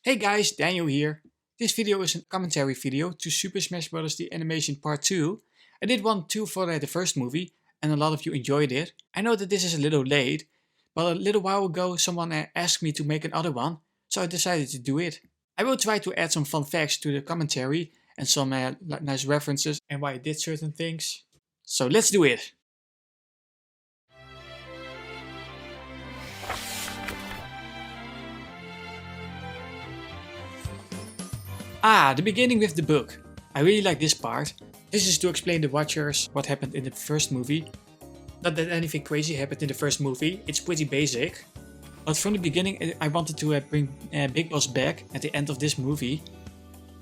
Hey guys, Daniel here. This video is a commentary video to Super Smash Bros. The Animation Part 2. I did one too for the first movie and a lot of you enjoyed it. I know that this is a little late, but a little while ago someone asked me to make another one, so I decided to do it. I will try to add some fun facts to the commentary and some nice references and why I did certain things. So let's do it! The beginning with the book. I really like this part. This is to explain the watchers what happened in the first movie. Not that anything crazy happened in the first movie, it's pretty basic. But from the beginning I wanted to bring Big Boss back at the end of this movie.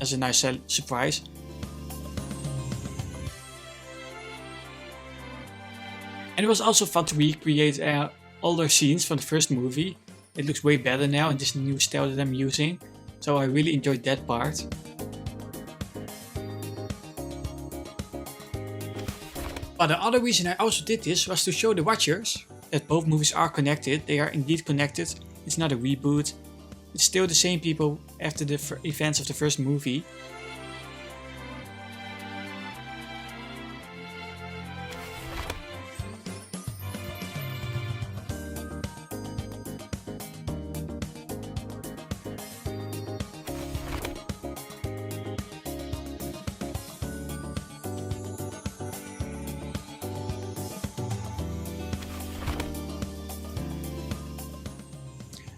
As a nice surprise. And it was also fun to recreate older scenes from the first movie. It looks way better now in this new style that I'm using. So I really enjoyed that part. But the other reason I also did this was to show the watchers that both movies are connected. They are indeed connected. It's not a reboot. It's still the same people after the events of the first movie.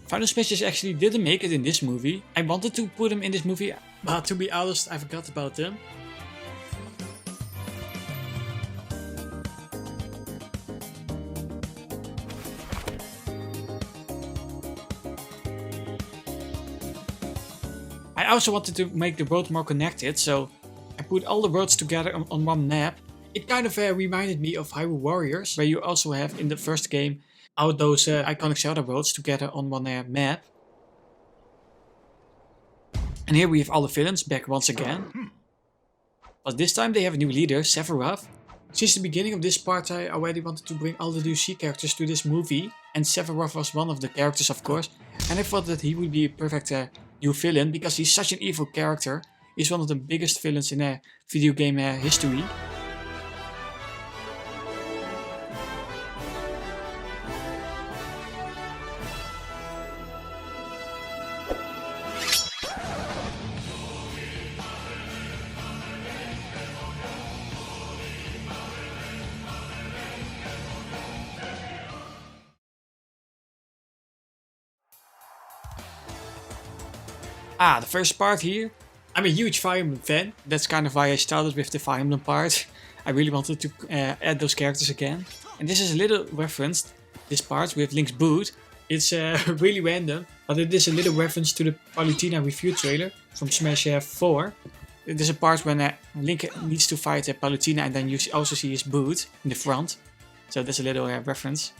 Final Smashes actually didn't make it in this movie. I wanted to put them in this movie, but to be honest, I forgot about them. I also wanted to make the world more connected, so I put all the worlds together on one map. It kind of reminded me of Hyrule Warriors, where you also have in the first game all those iconic Zelda worlds together on one map. And here we have all the villains back once again. But this time they have a new leader, Sephiroth. Since the beginning of this part I already wanted to bring all the new Chic characters to this movie. And Sephiroth was one of the characters, of course. And I thought that he would be a perfect new villain because he's such an evil character. He's one of the biggest villains in video game history. The first part here. I'm a huge Fire Emblem fan. That's kind of why I started with the Fire Emblem part. I really wanted to add those characters again. And this is a little reference, this part with Link's boot. It's really random, but it is a little reference to the Palutena review trailer from Smash 4. There's a part when Link needs to fight Palutena and then you also see his boot in the front. So that's a little reference.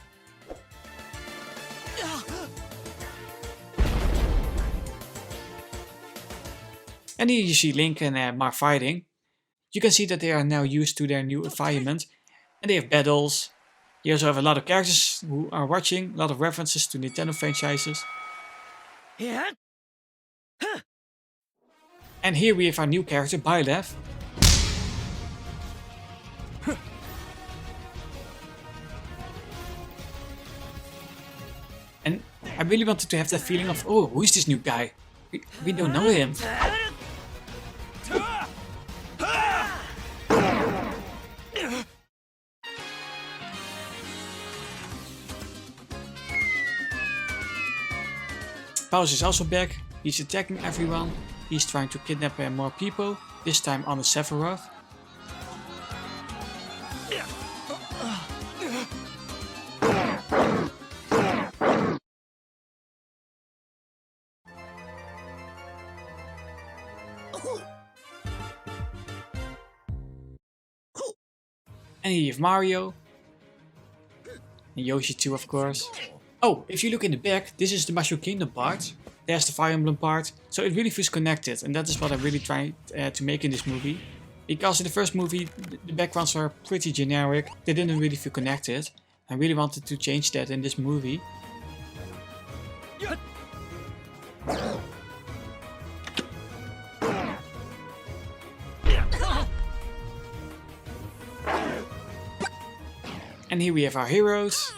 And here you see Link and Mark fighting. You can see that they are now used to their new environment. And they have battles. You also have a lot of characters who are watching. A lot of references to Nintendo franchises. And here we have our new character, Byleth. And I really wanted to have that feeling of, oh, who is this new guy? We don't know him. Bowser is also back. He's attacking everyone. He's trying to kidnap more people, this time on the Sephiroth. And here you have Mario. And Yoshi too, of course. Oh, if you look in the back, this is the Mushroom Kingdom part. There's the Fire Emblem part. So it really feels connected. And that is what I really tried to make in this movie. Because in the first movie, the backgrounds were pretty generic. They didn't really feel connected. I really wanted to change that in this movie. And here we have our heroes,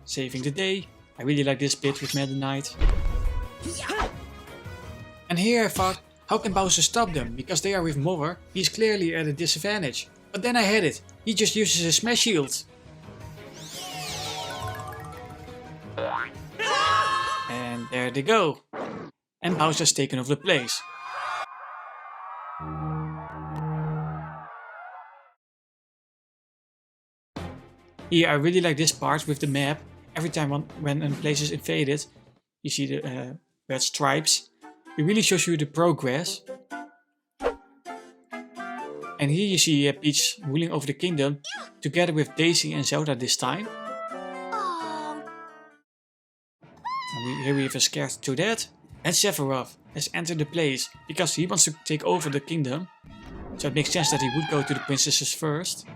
saving the day. I really like this bit with Meta Knight. And here I thought, how can Bowser stop them? Because they are with Mother, he's clearly at a disadvantage. But then I had it, he just uses his Smash Shield. And there they go. And Bowser's taken over the place. Here I really like this part with the map. Every time when a place is invaded, you see the red stripes. It really shows you the progress. And here you see Peach ruling over the kingdom, together with Daisy and Zelda this time. And here we have a scared Toadette. And Sephiroth has entered the place, because he wants to take over the kingdom. So it makes sense that he would go to the princesses first.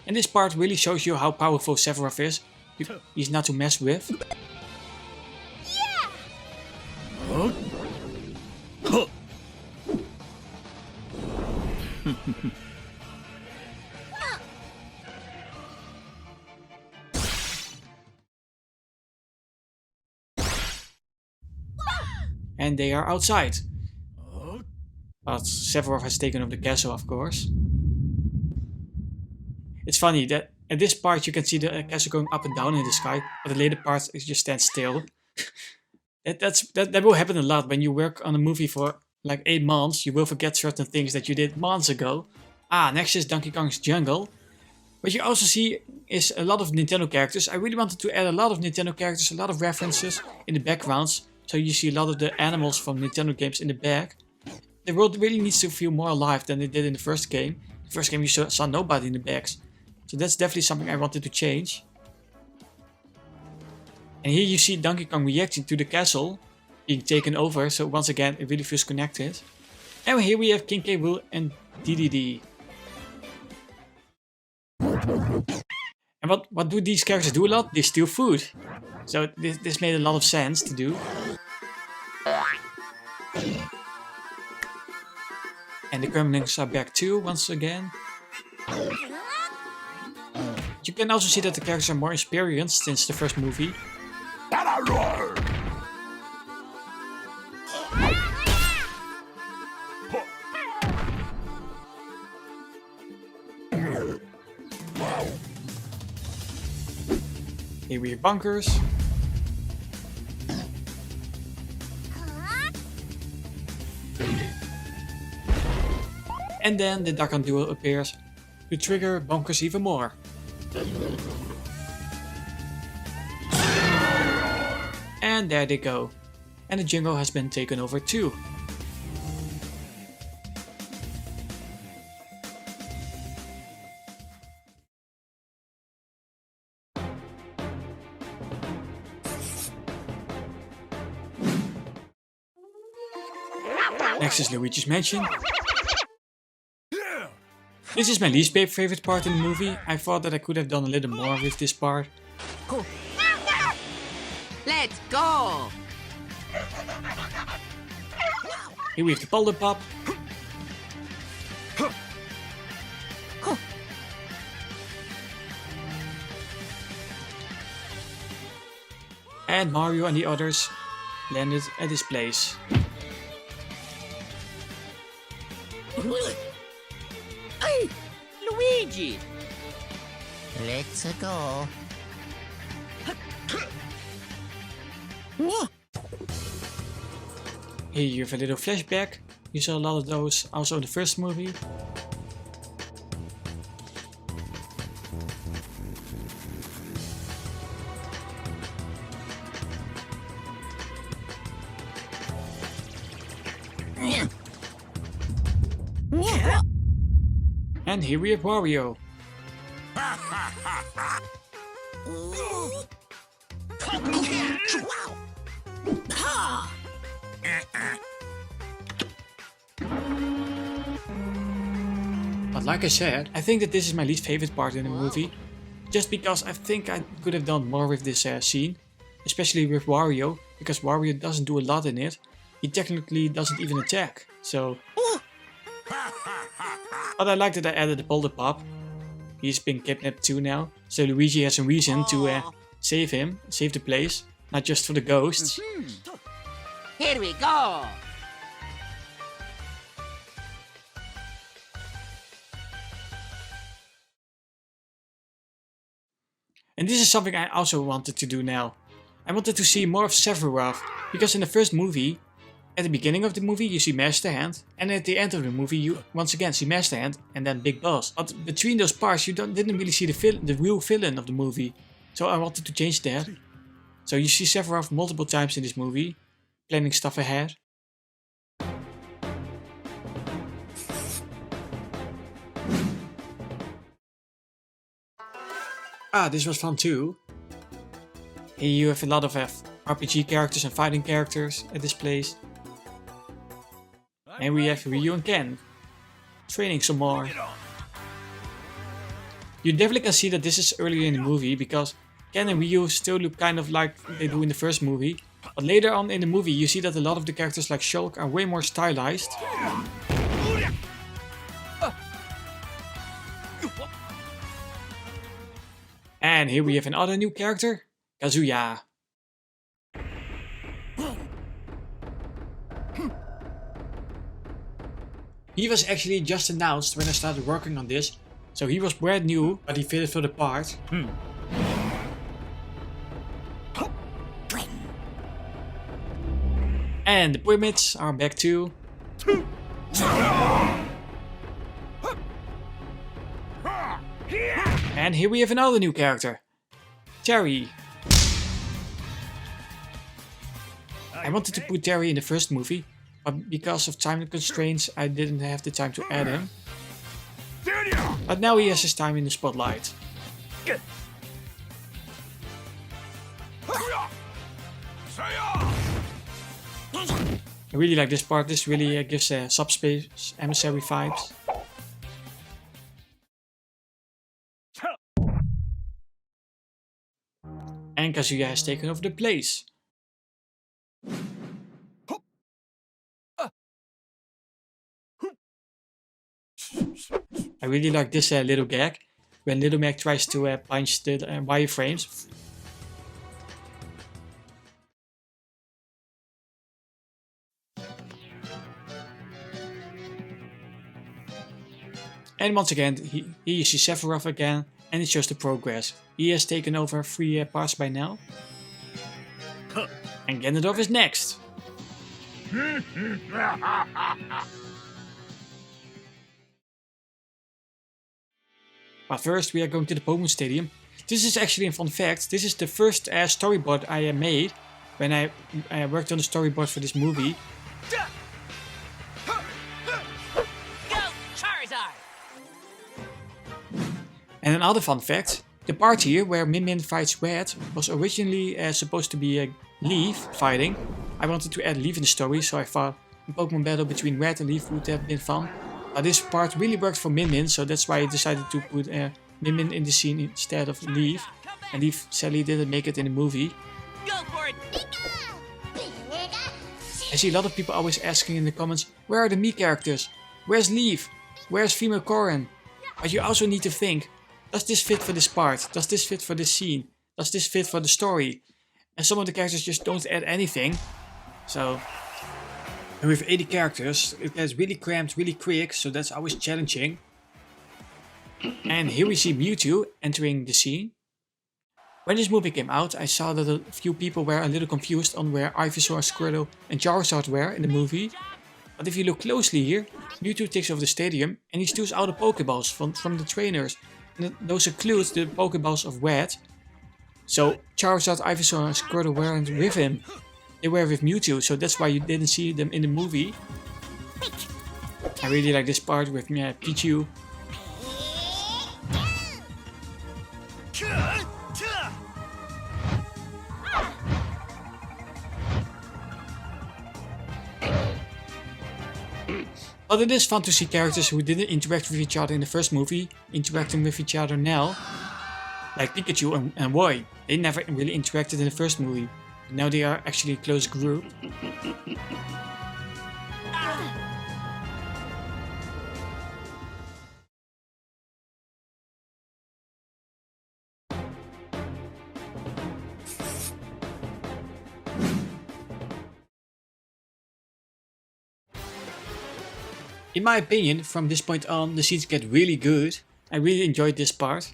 And this part really shows you how powerful Sephiroth is. He's not to mess with. And they are outside. But Sephiroth has taken over the castle, of course. It's funny that at this part you can see the castle going up and down in the sky, but the later parts it just stands still. that will happen a lot when you work on a movie for like 8 months. You will forget certain things that you did months ago. Next is Donkey Kong's jungle. What you also see is a lot of Nintendo characters. I really wanted to add a lot of Nintendo characters, a lot of references in the backgrounds. So you see a lot of the animals from Nintendo games in the back. The world really needs to feel more alive than it did in the first game. The first game you saw nobody in the backs. So that's definitely something I wanted to change. And here you see Donkey Kong reacting to the castle being taken over. So once again, it really feels connected. And here we have King K. Rool and DDD. And what do these characters do a lot? They steal food. So this made a lot of sense to do. And the Gremlins are back too, once again. You can also see that the characters are more experienced since the first movie. Here we have bunkers. And then the Dakan duo appears to trigger bunkers even more. And there they go. And the jungle has been taken over too. Next is Luigi's Mansion. This is my least favorite part in the movie. I thought that I could have done a little more with this part. Let's go! Here we have the Boulder Pop. And Mario and the others landed at this place. Hey, Luigi! Let's go. Here you have a little flashback. You saw a lot of those also in the first movie. And here we have Wario. But like I said, I think that this is my least favorite part in the movie. Just because I think I could have done more with this scene. Especially with Wario, because Wario doesn't do a lot in it. He technically doesn't even attack, so... But I like that I added the boulder pop. He's been kidnapped too now, so Luigi has a reason to save him, save the place, not just for the ghosts. Here we go. And this is something I also wanted to do now. I wanted to see more of Sephiroth, because in the first movie, at the beginning of the movie you see Master Hand, and at the end of the movie you once again see Master Hand and then Big Boss. But between those parts you didn't really see the real villain of the movie, so I wanted to change that. So you see Sephiroth multiple times in this movie, planning stuff ahead. This was fun too. Here you have a lot of RPG characters and fighting characters at this place. And we have Ryu and Ken training some more. You definitely can see that this is earlier in the movie because Ken and Ryu still look kind of like they do in the first movie. But later on in the movie you see that a lot of the characters like Shulk are way more stylized. And here we have another new character, Kazuya. He was actually just announced when I started working on this, so he was brand new, but he fitted for the part. And the pyramids are back too. And here we have another new character, Terry. I wanted to put Terry in the first movie, but because of time constraints I didn't have the time to add him. But now he has his time in the spotlight. I really like this part, this really gives subspace emissary vibes. And Kazuya has taken over the place. I really like this little gag when Little Mac tries to punch the wireframes. And once again, here you see Sephiroth again, and it shows the progress. He has taken over 3 parts by now. And Gandalf is next. But first we are going to the Pokemon Stadium. This is actually a fun fact. This is the first storyboard I made when I worked on the storyboard for this movie. And another fun fact, the part here where Min fights Red was originally supposed to be a Leaf fighting. I wanted to add Leaf in the story, so I thought a Pokemon battle between Red and Leaf would have been fun. But this part really worked for Min, so that's why I decided to put Min in the scene instead of Leaf. And Leaf sadly didn't make it in the movie. Go for it. I see a lot of people always asking in the comments, where are the Mii characters? Where's Leaf? Where's female Corrin? But you also need to think, does this fit for this part? Does this fit for this scene? Does this fit for the story? And some of the characters just don't add anything. So, and with 80 characters, it gets really cramped really quick, so that's always challenging. And here we see Mewtwo entering the scene. When this movie came out, I saw that a few people were a little confused on where Ivysaur, Squirtle and Charizard were in the movie. But if you look closely here, Mewtwo takes over the stadium and he steals all the Pokeballs from the trainers. And those include the Pokeballs of Red. So Charizard, Ivysaur and Squirtle weren't with him. They were with Mewtwo, so that's why you didn't see them in the movie. I really like this part with Pichu. But it is fun to see characters who didn't interact with each other in the first movie interacting with each other now. Like Pikachu and Roy. They never really interacted in the first movie. But now they are actually a close group. In my opinion, from this point on, the scenes get really good. I really enjoyed this part.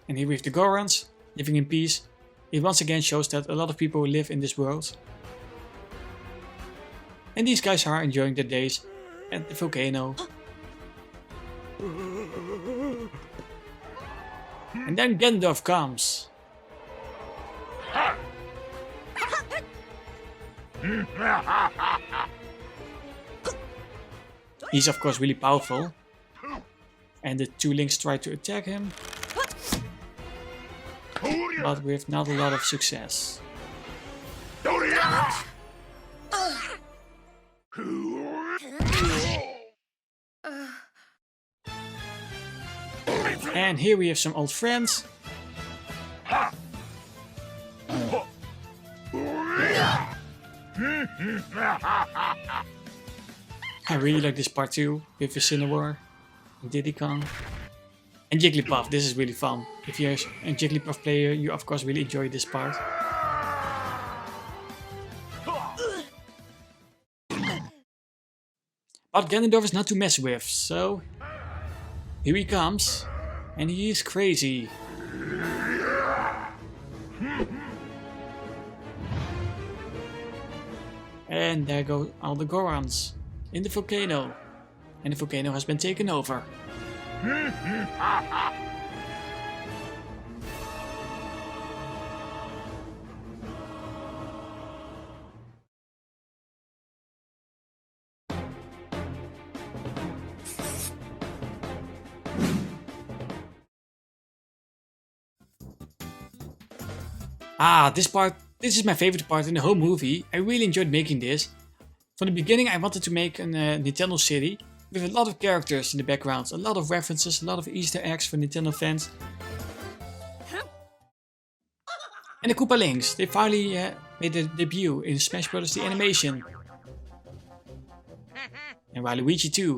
And here we have the Gorons, living in peace. It once again shows that a lot of people live in this world. And these guys are enjoying their days at the volcano. And then Gandalf comes. He's of course really powerful. And the two links try to attack him. But with not a lot of success. And here we have some old friends. I really like this part too, with the Cinnamon and Diddy Kong. And Jigglypuff, this is really fun. If you're a Jigglypuff player, you of course really enjoy this part. But Ganondorf is not to mess with, so here he comes, and he is crazy. And there go all the Gorons in the volcano, and the volcano has been taken over. This is my favorite part in the whole movie. I really enjoyed making this. From the beginning I wanted to make a Nintendo city with a lot of characters in the background, a lot of references, a lot of Easter eggs for Nintendo fans. And the Koopa Links, they finally made their debut in Smash Bros. The animation. And Waluigi too.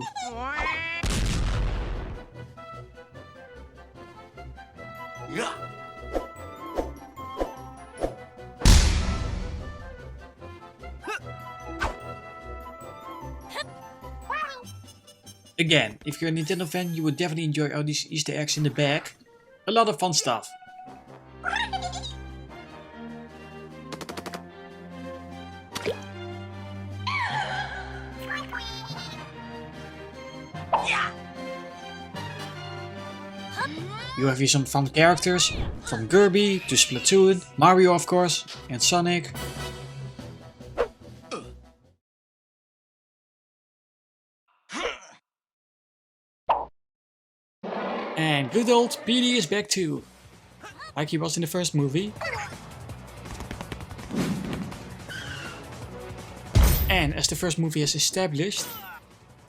Again, if you're a Nintendo fan, you would definitely enjoy all these Easter eggs in the back. A lot of fun stuff. You have here some fun characters, from Kirby to Splatoon, Mario of course, and Sonic. And good old PD is back too, like he was in the first movie. And as the first movie has established,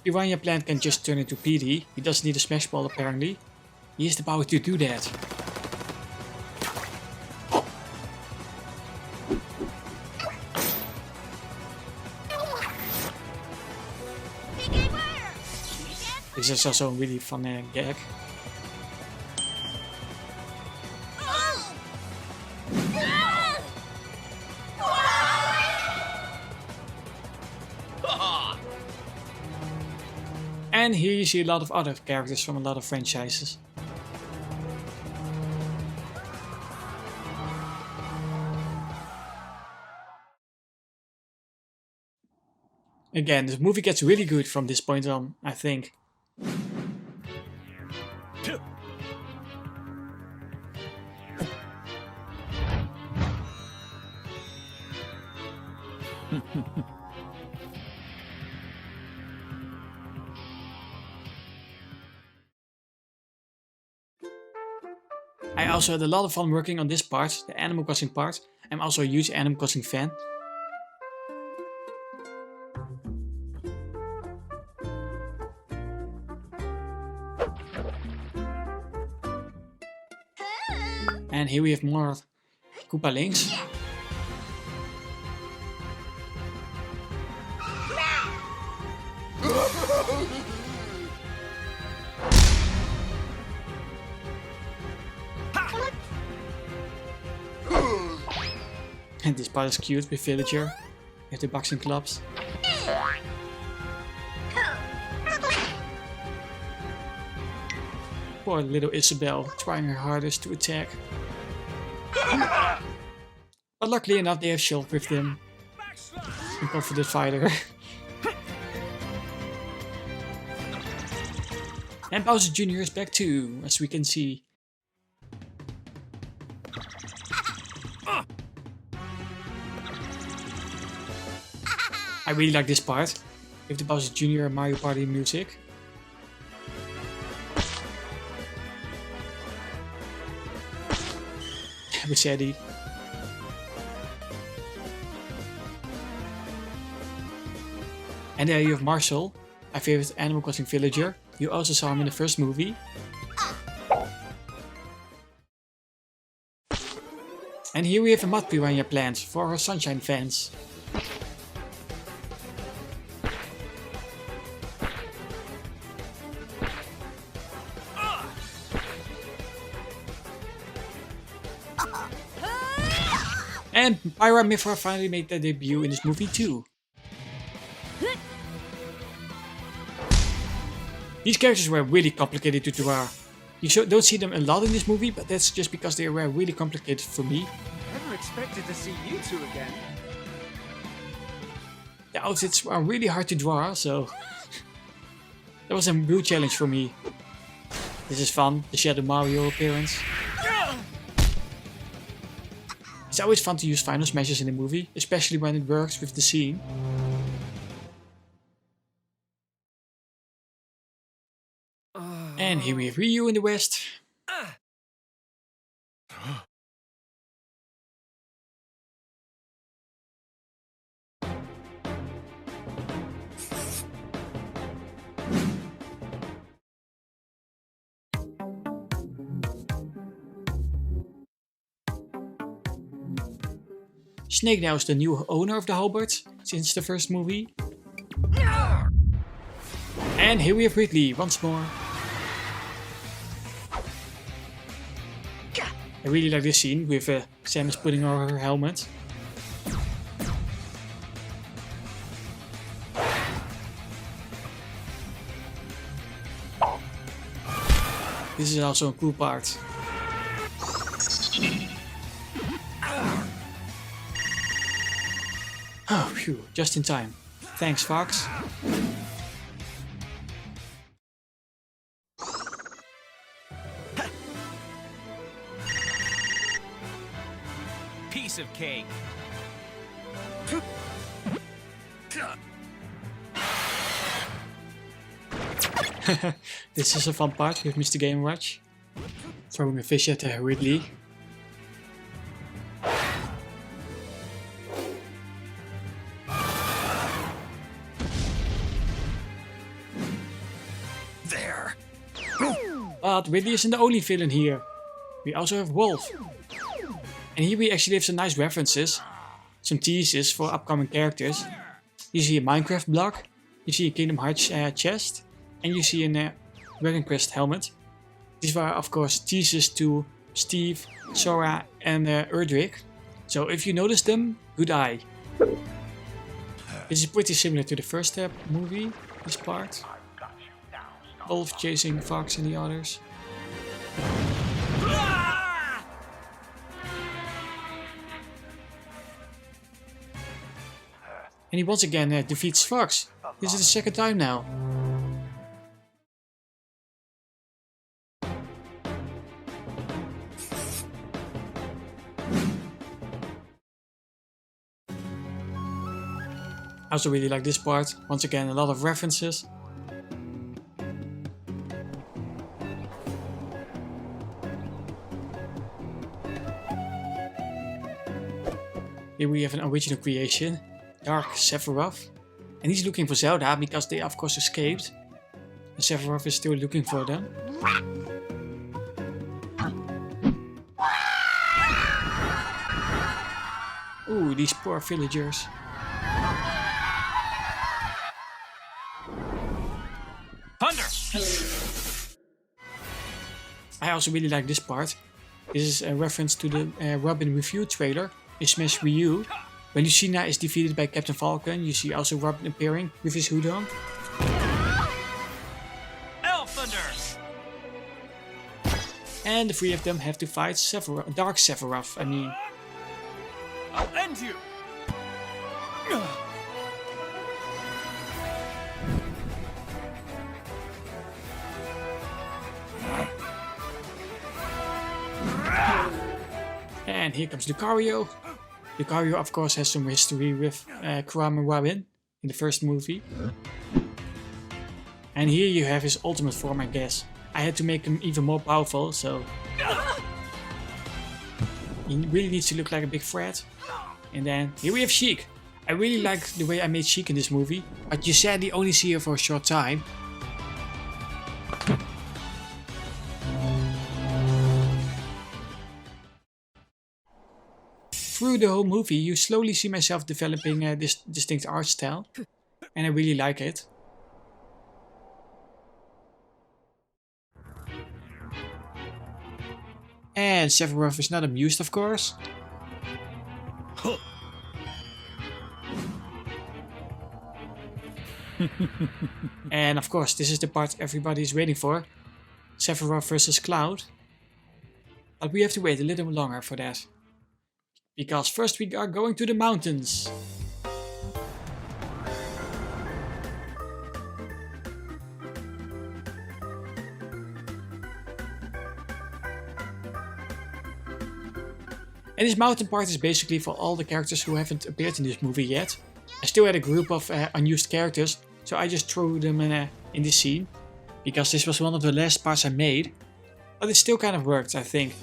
Piranha Plant can just turn into PD. He doesn't need a Smash Ball apparently. He has the power to do that. This is also a really fun gag. And here you see a lot of other characters from a lot of franchises. Again, the movie gets really good from this point on, I think. I also had a lot of fun working on this part, the Animal Crossing part. I'm also a huge Animal Crossing fan. And here we have more Koopa Links. And this part is cute with Villager, with the boxing clubs. Poor little Isabelle, trying her hardest to attack. But luckily enough, they have Shulk with them. A confident fighter. And Bowser Jr. is back too, as we can see. I really like this part, with the Bowser Jr. Mario Party music. With Sadie. And there you have Marshall, my favorite Animal Crossing villager. You also saw him in the first movie. And here we have a Mud Piranha plant for our Sunshine fans. And Pyra finally made their debut in this movie too. These characters were really complicated to draw. You don't see them a lot in this movie, but that's just because they were really complicated for me. Never expected to see you two again. The outfits are really hard to draw, so that was a real challenge for me. This is fun, the Shadow Mario appearance. It's always fun to use final smashes in a movie, especially when it works with the scene. And here we have Ryu in the west. Snake now is the new owner of the halberd since the first movie. And here we have Ridley once more. I really like this scene with Samus putting on her helmet. This is also a cool part. Oh, phew, just in time. Thanks, Fox. Piece of cake. This is a fun part with Mr. Game Watch. Throwing a fish at Ridley. There. But Ridley isn't the only villain here. We also have Wolf. And here we actually have some nice references. Some teases for upcoming characters. You see a Minecraft block. You see a Kingdom Hearts chest. And you see a Dragon Quest helmet. These were of course teases to Steve, Sora and Erdrick. So if you notice them, good eye. This is pretty similar to the first movie, this part. Wolf chasing Fox and the others. And he once again defeats Fox. This is the second time now. I also really like this part. Once again, a lot of references. Here we have an original creation, Dark Sephiroth. And he's looking for Zelda because they of course escaped. And Sephiroth is still looking for them. Ooh, these poor villagers. Thunder! I also really like this part. This is a reference to the Robin Review trailer in Smash Wii U. When Lucina is defeated by Captain Falcon, you see also Robin appearing with his hood on. Elf Thunder! And the three of them have to fight Dark Sephiroth, I mean. I'll end you. And here comes Lucario. Lucario, of course, has some history with Kurama Wabin in the first movie. And here you have his ultimate form, I guess. I had to make him even more powerful, so he really needs to look like a big threat. And then here we have Chic. I really like the way I made Chic in this movie, but you sadly only see her for a short time. Through the whole movie, you slowly see myself developing this distinct art style, and I really like it. And Sephiroth is not amused, of course. And of course, this is the part everybody is waiting for. Sephiroth versus Cloud. But we have to wait a little longer for that. Because first we are going to the mountains. And this mountain part is basically for all the characters who haven't appeared in this movie yet. I still had a group of unused characters, so I just threw them in this scene. Because this was one of the last parts I made. But it still kind of worked, I think.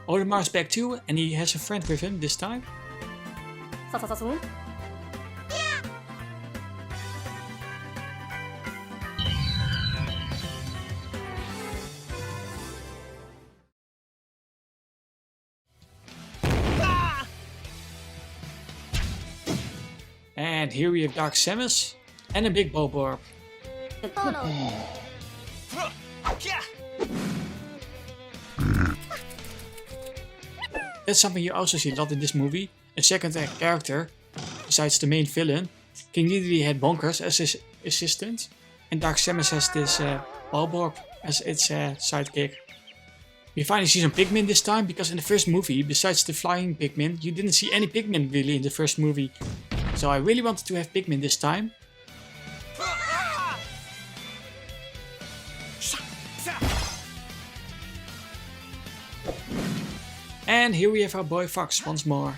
Odamar's back too, and he has a friend with him this time. And here we have Dark Seamus and a big Bulborb. That's something you also see a lot in this movie. A second character, besides the main villain, King Dedede had Bonkers as his assistant, and Dark Samus has this Bulborb as its sidekick. We finally see some Pikmin this time, because in the first movie, besides the flying Pikmin, you didn't see any Pikmin really in the first movie. So I really wanted to have Pikmin this time. And here we have our boy Fox once more.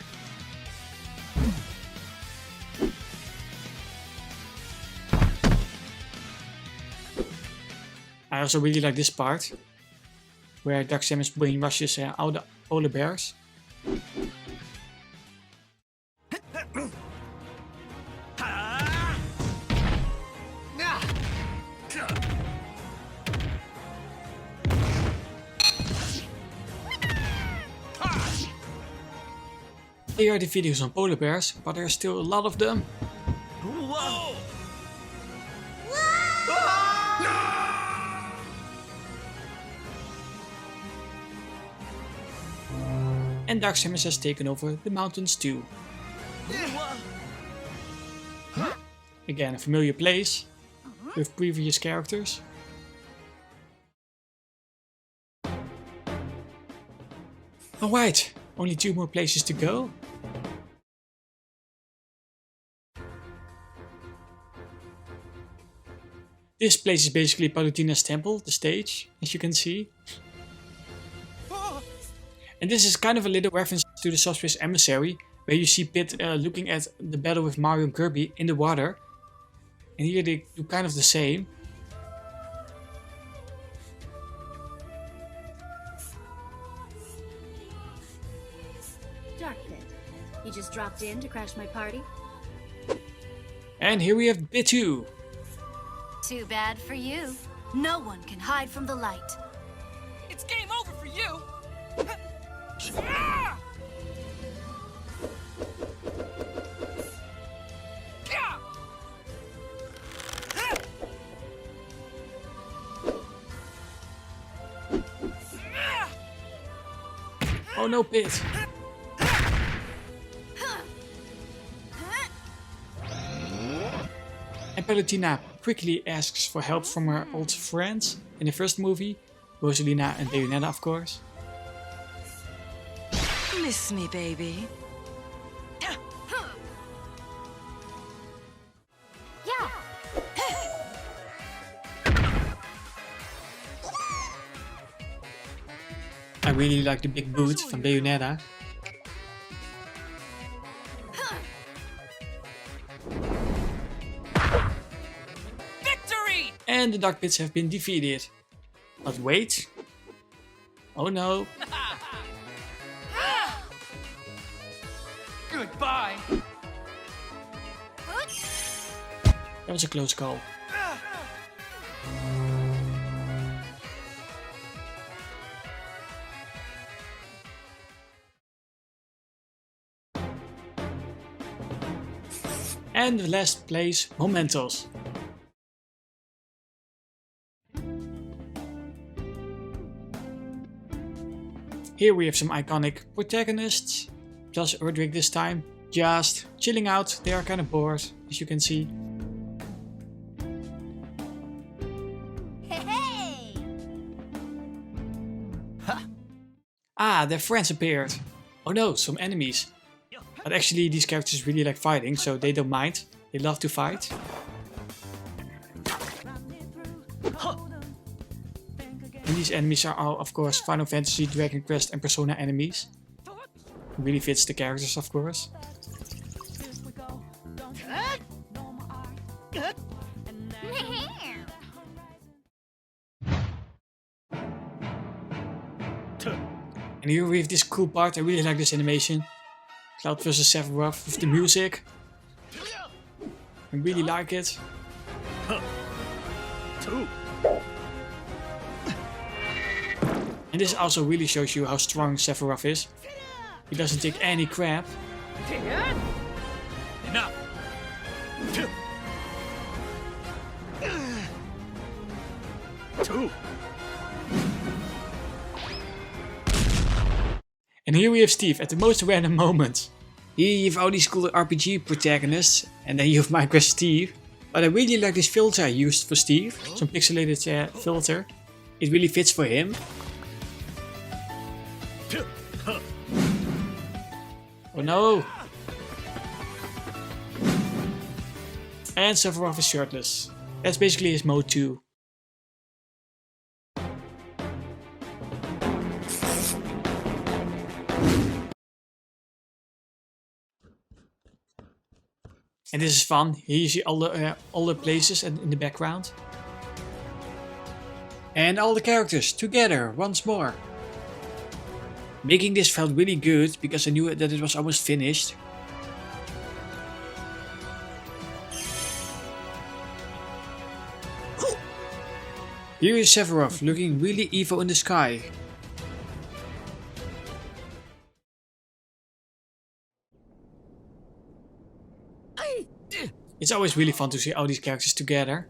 I also really like this part, where Dark Samus brainwashes all the polar bears. They are defeating some polar bears, but there are still a lot of them. Whoa! And Dark Samus has taken over the mountains too. Again, a familiar place with previous characters. Alright, only 2 more places to go. This place is basically Palutina's temple, the stage, as you can see. And this is kind of a little reference to the Subspace Emissary, where you see Pit looking at the battle with Mario and Kirby in the water. And here they do kind of the same. Dark Pit, you just dropped in to crash my party? And here we have Bit 2. Too bad for you. No one can hide from the light. It's game over for you! Oh no, Pit. And Palutena quickly asks for help from her old friends in the first movie, Rosalina and Bayonetta of course. Miss me, baby. Yeah. I really like the big boot from Bayonetta. Victory! And the Dark Pits have been defeated. But wait. Oh no. Goodbye. That was a close call. And the last place, Mementos. Here we have some iconic protagonists, plus Erdrick this time, just chilling out. They are kind of bored, as you can see. Hey. Ah, their friends appeared. Oh no, some enemies. But actually these characters really like fighting, so they don't mind. They love to fight. And these enemies are all, of course, Final Fantasy, Dragon Quest and Persona enemies. Really fits the characters, of course. And here we have this cool part. I really like this animation. Cloud vs Sephiroth with the music. I really like it. And this also really shows you how strong Sephiroth is. He doesn't take any crap. Enough. And here we have Steve at the most random moment. Here you have all these cool RPG protagonists, and then you have Minecraft Steve. But I really like this filter I used for Steve, some pixelated filter. It really fits for him. Oh no! And Sephiroth is shirtless. That's basically his mode 2. And this is fun. Here you see all the places and in the background. And all the characters together once more. Making this felt really good because I knew that it was almost finished. Here is Sephiroth looking really evil in the sky. It's always really fun to see all these characters together.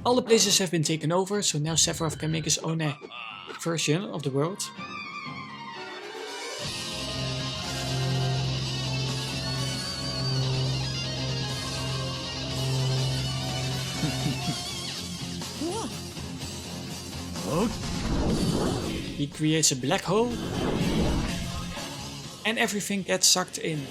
All the places have been taken over, so now Sephiroth can make his own version of the world. He creates a black hole and everything gets sucked in.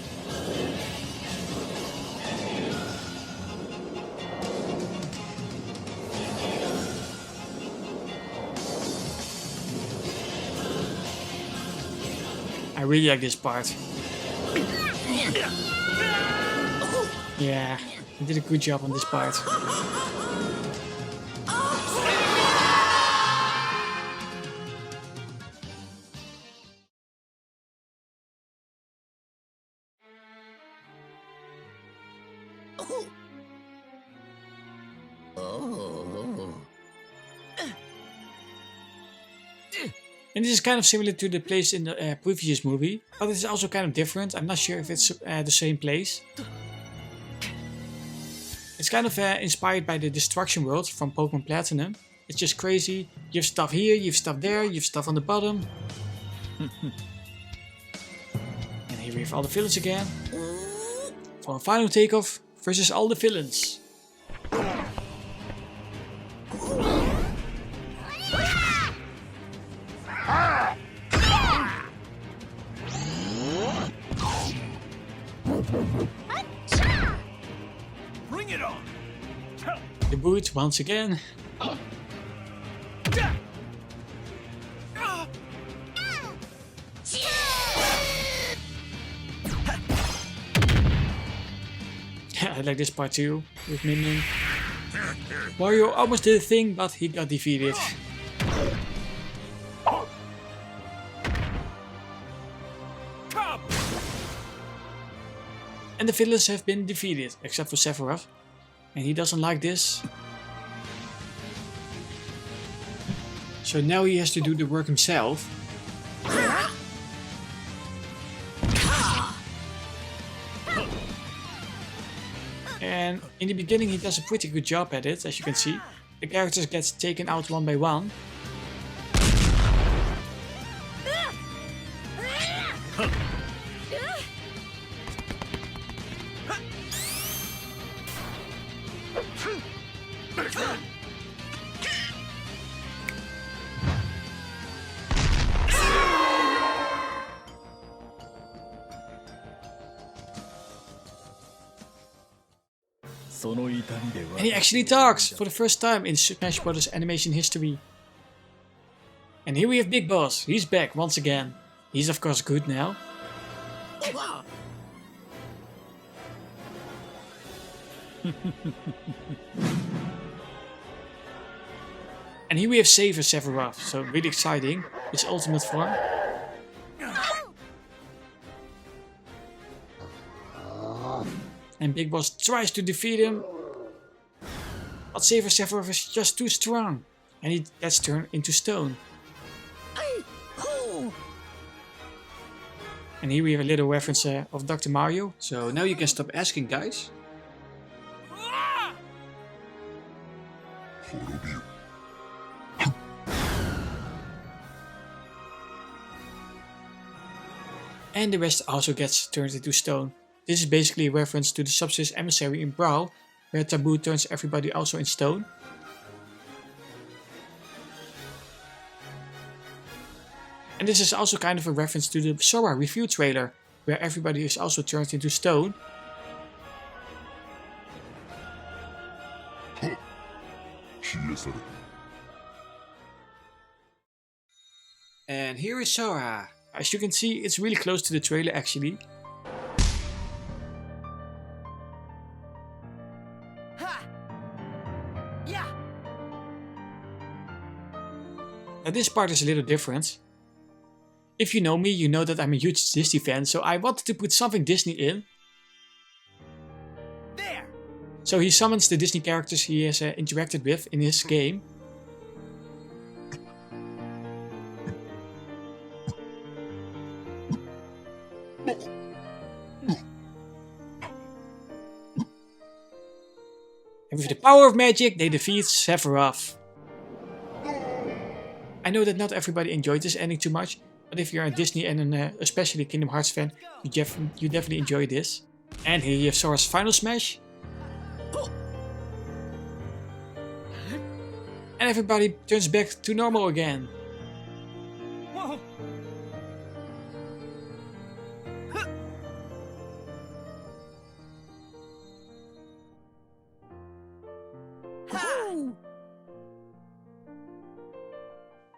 I really like this part. Yeah, he did a good job on this part. And this is kind of similar to the place in the previous movie, but it's also kind of different. I'm not sure if it's the same place. It's kind of inspired by the Destruction World from Pokemon Platinum. It's just crazy. You have stuff here, you have stuff there, you have stuff on the bottom. And here we have all the villains again. For a final takeoff versus all the villains. Bring it on! The boot once again. I like this part too, with Minion. Wario almost did a thing, but he got defeated. And the villains have been defeated, except for Sephiroth. And he doesn't like this. So now he has to do the work himself. And in the beginning he does a pretty good job at it, as you can see. The characters get taken out one by one. And he actually talks for the first time in Smash Bros. Animation history. And here we have Big Boss. He's back once again. He's of course good now. And here we have Saver Sephiroth, so really exciting. His ultimate form. And Big Boss tries to defeat him. But Saver Sephiroth is just too strong. And he gets turned into stone. And here we have a little reference of Dr. Mario. So now you can stop asking, guys. And the rest also gets turned into stone. This is basically a reference to the Subspace Emissary in Brawl, where Taboo turns everybody also in stone. And this is also kind of a reference to the Sora review trailer, where everybody is also turned into stone. And here is Sora. As you can see, it's really close to the trailer actually. Now this part is a little different. If you know me, you know that I'm a huge Disney fan, so I wanted to put something Disney in. There. So he summons the Disney characters he has interacted with in his game. And with the power of magic, they defeat Sephiroth. I know that not everybody enjoyed this ending too much, but if you're a Disney and especially Kingdom Hearts fan, you definitely enjoy this. And here you have Sora's final smash. And everybody turns back to normal again. Whoa.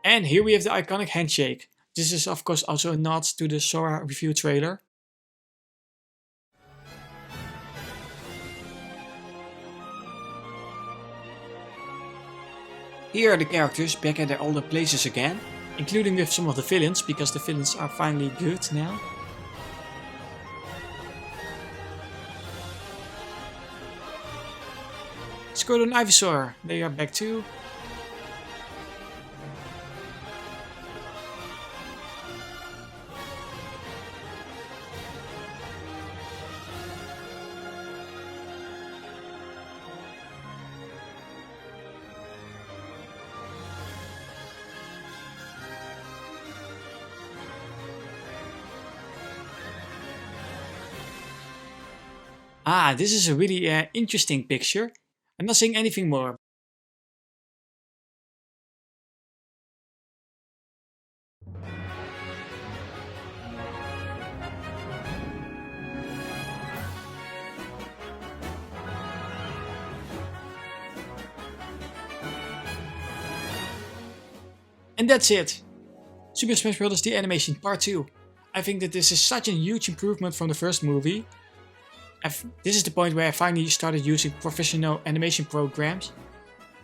And here we have the iconic handshake. This is of course also a nod to the Sora review trailer. Here are the characters back at their older places again, including with some of the villains, because the villains are finally good now. Squirtle and Ivysaur, they are back too. Ah, this is a really interesting picture. I'm not saying anything more. And that's it! Super Smash Bros. The Animation Part 2. I think that this is such a huge improvement from the first movie. This is the point where I finally started using professional animation programs.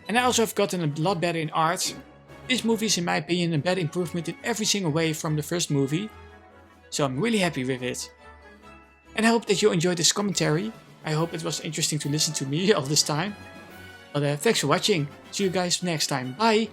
And I also have gotten a lot better in art. This movie is in my opinion a better improvement in every single way from the first movie. So I'm really happy with it. And I hope that you enjoyed this commentary. I hope it was interesting to listen to me all this time. But thanks for watching. See you guys next time. Bye!